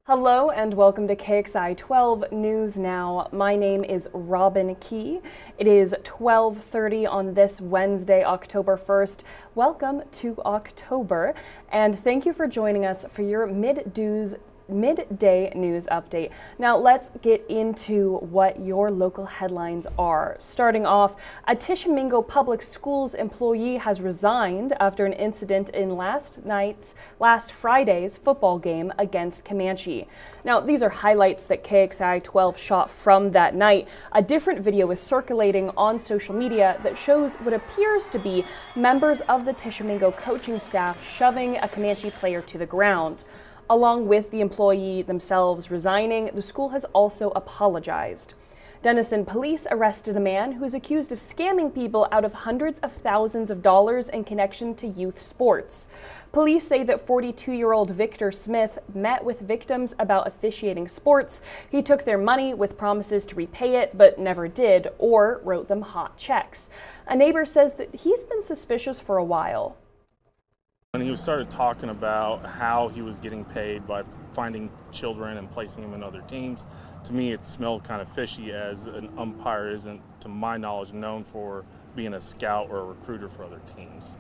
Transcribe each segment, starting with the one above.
Hello and welcome to KXI 12 News Now. My name is Robin Key. It is 12:30 on this Wednesday, October 1st. Welcome to October, and thank you for joining us for your midday news update. Now let's get into what your local headlines are. Starting off, a Tishomingo Public Schools employee has resigned after an incident in last Friday's football game against Comanche. Now these are highlights that KXI 12 shot from that night. A different video is circulating on social media that shows what appears to be members of the Tishomingo coaching staff shoving a Comanche player to the ground. Along with the employee themselves resigning, the school has also apologized. Denison police arrested a man who is accused of scamming people out of hundreds of thousands of dollars in connection to youth sports. Police say that 42-year-old Victor Smith met with victims about officiating sports. He took their money with promises to repay it, but never did, or wrote them hot checks. A neighbor says that he's been suspicious for a while. When he started talking about how he was getting paid by finding children and placing them in other teams, to me it smelled kind of fishy, as an umpire isn't, to my knowledge, known for being a scout or a recruiter for other teams.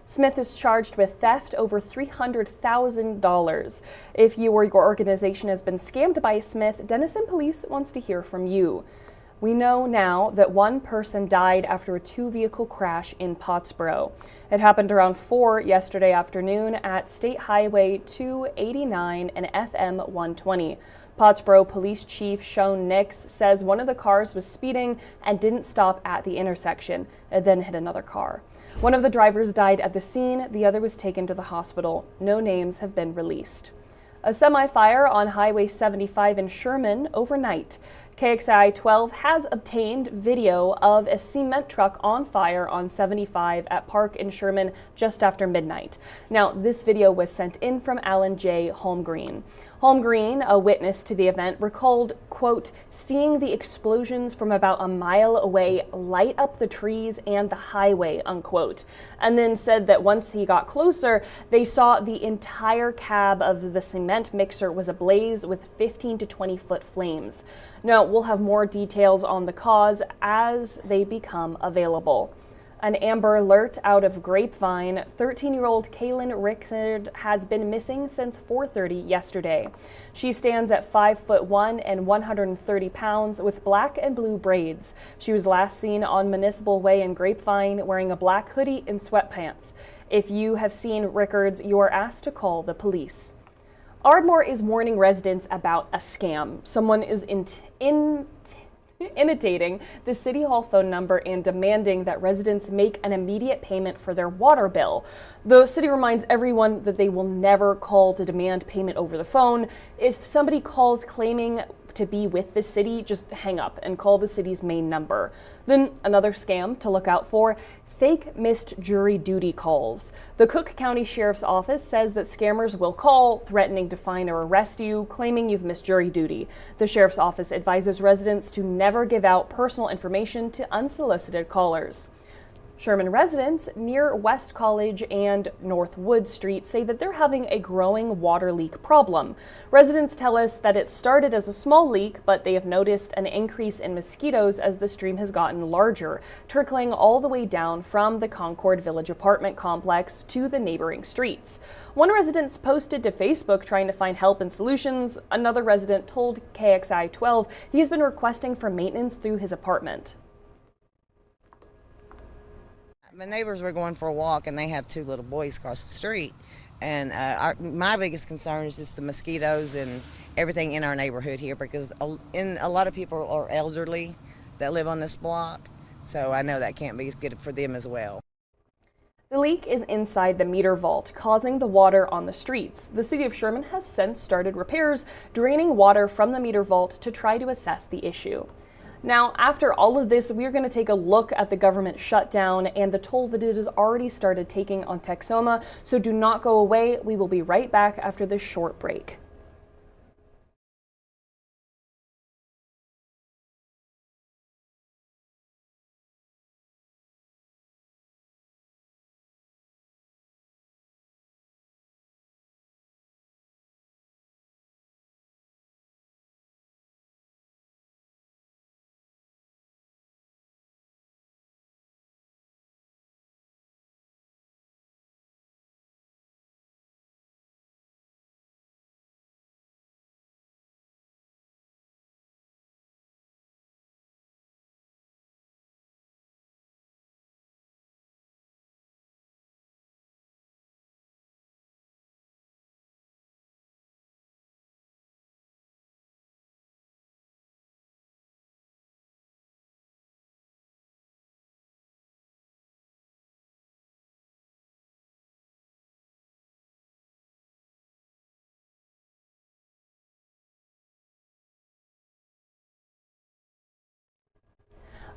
Smith is charged with theft over $300,000. If you or your organization has been scammed by Smith, Denison Police wants to hear from you. We know now that one person died after a two-vehicle crash in Pottsboro. It happened around 4 yesterday afternoon at State Highway 289 and FM 120. Pottsboro Police Chief Sean Nix says one of the cars was speeding and didn't stop at the intersection and then hit another car. One of the drivers died at the scene, the other was taken to the hospital. No names have been released. A semi-fire on Highway 75 in Sherman overnight. KXI 12 has obtained video of a cement truck on fire on 75 at Park in Sherman just after midnight. Now, this video was sent in from Alan J. Holmgreen. Holmgreen, a witness to the event, recalled, quote, seeing the explosions from about a mile away light up the trees and the highway, unquote, and then said that once he got closer, they saw the entire cab of the cement mixer was ablaze with 15 to 20 foot flames. Now, we'll have more details on the cause as they become available. An Amber Alert out of Grapevine. 13-year-old Kaylin Rickard has been missing since 4:30 yesterday. She stands at 5'1" and 130 pounds with black and blue braids. She was last seen on Municipal Way in Grapevine wearing a black hoodie and sweatpants. If you have seen Rickards, you are asked to call the police. Ardmore is warning residents about a scam. Someone is imitating the City Hall phone number and demanding that residents make an immediate payment for their water bill. The city reminds everyone that they will never call to demand payment over the phone. If somebody calls claiming to be with the city, just hang up and call the city's main number. Then another scam to look out for: fake missed jury duty calls. The Cook County Sheriff's Office says that scammers will call, threatening to fine or arrest you, claiming you've missed jury duty. The Sheriff's Office advises residents to never give out personal information to unsolicited callers. Sherman residents near West College and North Wood Street say that they're having a growing water leak problem. Residents tell us that it started as a small leak, but they have noticed an increase in mosquitoes as the stream has gotten larger, trickling all the way down from the Concord Village apartment complex to the neighboring streets. One resident posted to Facebook trying to find help and solutions. Another resident told KXI 12 he has been requesting for maintenance through his apartment. My neighbors were going for a walk, and they have two little boys across the street. And my biggest concern is just the mosquitoes and everything in our neighborhood here, because a lot of people are elderly that live on this block, so I know that can't be good for them as well. The leak is inside the meter vault, causing the water on the streets. The city of Sherman has since started repairs, draining water from the meter vault to try to assess the issue. Now, after all of this, we're going to take a look at the government shutdown and the toll that it has already started taking on Texoma. So do not go away. We will be right back after this short break.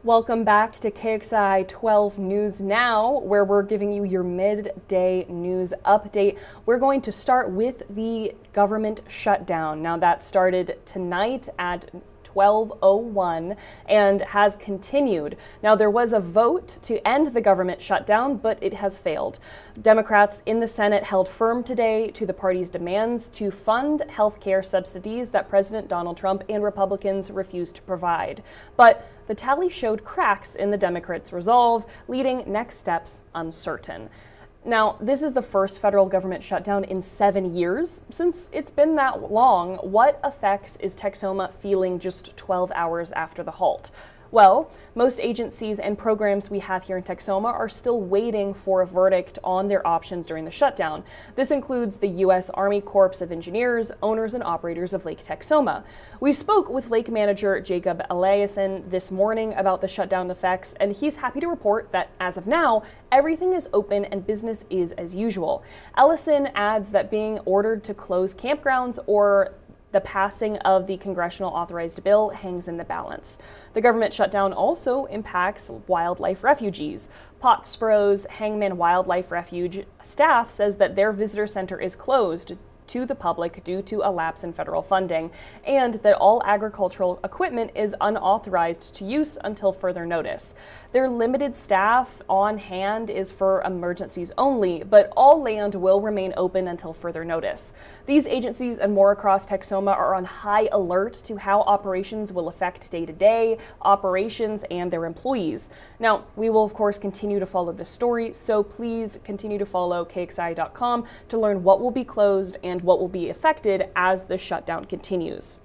Welcome back to KXII 12 News Now, where we're giving you your midday news update. We're going to start with the government shutdown. Now, that started tonight at 12:01 and has continued. Now, there was a vote to end the government shutdown, but it has failed. Democrats in the Senate held firm today to the party's demands to fund health care subsidies that President Donald Trump and Republicans refused to provide. But the tally showed cracks in the Democrats' resolve, leaving next steps uncertain. Now, this is the first federal government shutdown in 7 years. Since it's been that long, what effects is Texoma feeling just 12 hours after the halt? Well, most agencies and programs we have here in Texoma are still waiting for a verdict on their options during the shutdown. This includes the U.S. Army Corps of Engineers, owners and operators of Lake Texoma. We spoke with Lake Manager Jacob Eliason this morning about the shutdown effects, and he's happy to report that as of now, everything is open and business is as usual. Ellison adds that being ordered to close campgrounds or the passing of the congressional authorized bill hangs in the balance. The government shutdown also impacts wildlife refugees. Pottsboro's Hangman Wildlife Refuge staff says that their visitor center is closed to the public due to a lapse in federal funding, and that all agricultural equipment is unauthorized to use until further notice. Their limited staff on hand is for emergencies only, but all land will remain open until further notice. These agencies and more across Texoma are on high alert to how operations will affect day-to-day operations and their employees. Now, we will of course continue to follow this story, so please continue to follow KXI.com to learn what will be closed and what will be affected as the shutdown continues.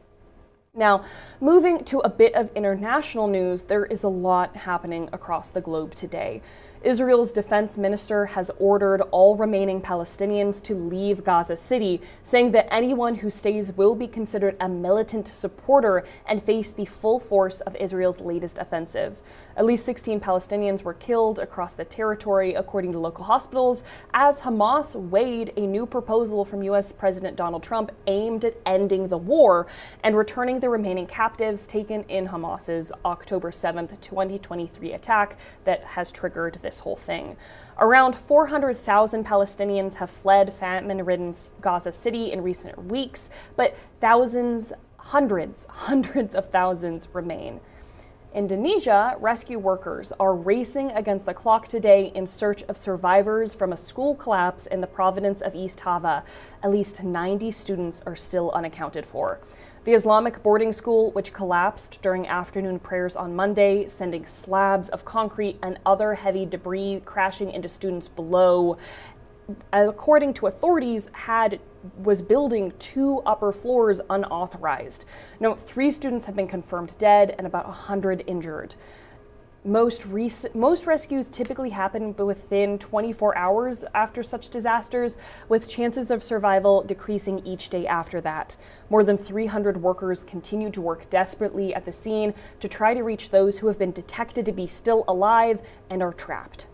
Now, moving to a bit of international news, there is a lot happening across the globe today. Israel's defense minister has ordered all remaining Palestinians to leave Gaza City, saying that anyone who stays will be considered a militant supporter and face the full force of Israel's latest offensive. At least 16 Palestinians were killed across the territory, according to local hospitals, as Hamas weighed a new proposal from U.S. President Donald Trump aimed at ending the war and returning the remaining captives taken in Hamas's October 7th, 2023 attack that has triggered this whole thing. Around 400,000 Palestinians have fled famine-ridden Gaza City in recent weeks, but hundreds of thousands remain. Indonesia rescue workers are racing against the clock today in search of survivors from a school collapse in the province of East Java. At least 90 students are still unaccounted for. The Islamic boarding school, which collapsed during afternoon prayers on Monday, sending slabs of concrete and other heavy debris crashing into students below, according to authorities, was building 2 upper floors unauthorized. Now, 3 students have been confirmed dead and about 100 injured. Most rescues typically happen within 24 hours after such disasters, with chances of survival decreasing each day after that. More than 300 workers continue to work desperately at the scene to try to reach those who have been detected to be still alive and are trapped.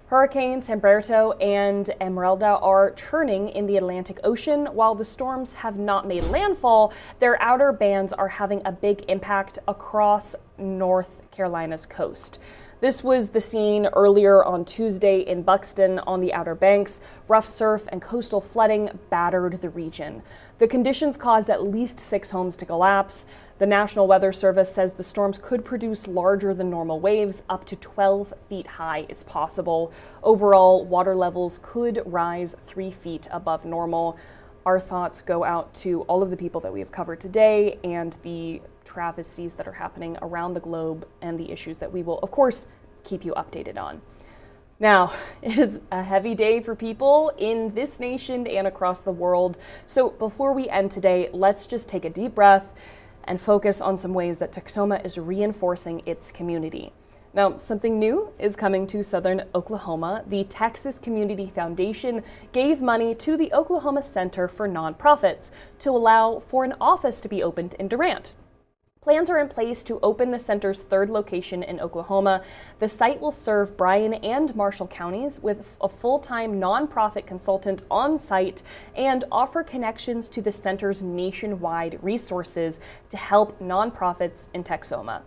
Hurricanes Humberto and Esmeralda are churning in the Atlantic Ocean. While the storms have not made landfall, their outer bands are having a big impact across North Carolina's coast. This was the scene earlier on Tuesday in Buxton on the Outer Banks. Rough surf and coastal flooding battered the region. The conditions caused at least 6 homes to collapse. The National Weather Service says the storms could produce larger than normal waves. Up to 12 feet high is possible. Overall, water levels could rise 3 feet above normal. Our thoughts go out to all of the people that we have covered today and the travesties that are happening around the globe and the issues that we will, of course, keep you updated on. Now, it is a heavy day for people in this nation and across the world. So before we end today, let's just take a deep breath and focus on some ways that Texoma is reinforcing its community. Now, something new is coming to southern Oklahoma. The Texas Community Foundation gave money to the Oklahoma Center for Nonprofits to allow for an office to be opened in Durant. Plans are in place to open the center's 3rd location in Oklahoma. The site will serve Bryan and Marshall counties with a full-time nonprofit consultant on site and offer connections to the center's nationwide resources to help nonprofits in Texoma.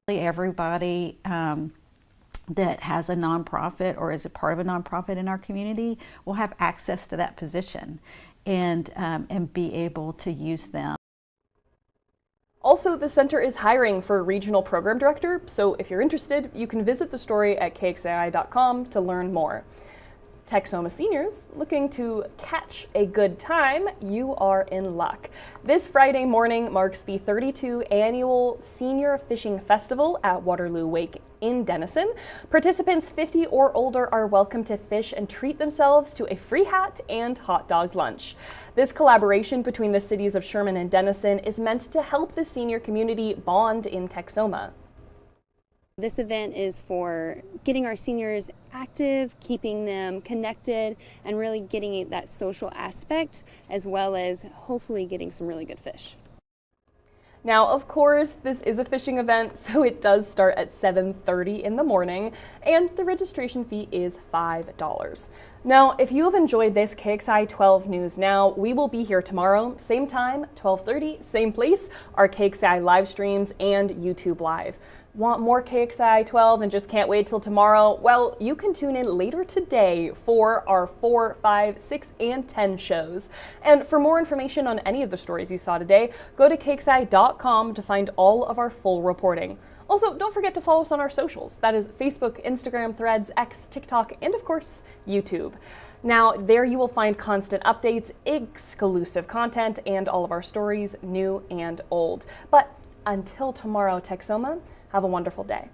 Everybody that has a nonprofit or is a part of a nonprofit in our community will have access to that position and be able to use them. Also, the center is hiring for a regional program director, so if you're interested, you can visit the story at KXII.com to learn more. Texoma seniors looking to catch a good time, you are in luck. This Friday morning marks the 32nd annual Senior Fishing Festival at Waterloo Wake in Denison. Participants 50 or older are welcome to fish and treat themselves to a free hat and hot dog lunch. This collaboration between the cities of Sherman and Denison is meant to help the senior community bond in Texoma. This event is for getting our seniors active, keeping them connected, and really getting that social aspect, as well as hopefully getting some really good fish. Now, of course, this is a fishing event, so it does start at 7:30 in the morning, and the registration fee is $5. Now, if you have enjoyed this KXI 12 News Now, we will be here tomorrow, same time, 12:30, same place, our KXI live streams and YouTube Live. Want more KXI 12 and just can't wait till tomorrow? Well, you can tune in later today for our 4, 5, 6, and 10 shows. And for more information on any of the stories you saw today, go to KXI.com to find all of our full reporting. Also, don't forget to follow us on our socials. That is Facebook, Instagram, Threads, X, TikTok, and of course, YouTube. Now, there you will find constant updates, exclusive content, and all of our stories, new and old. But until tomorrow, Texoma, have a wonderful day.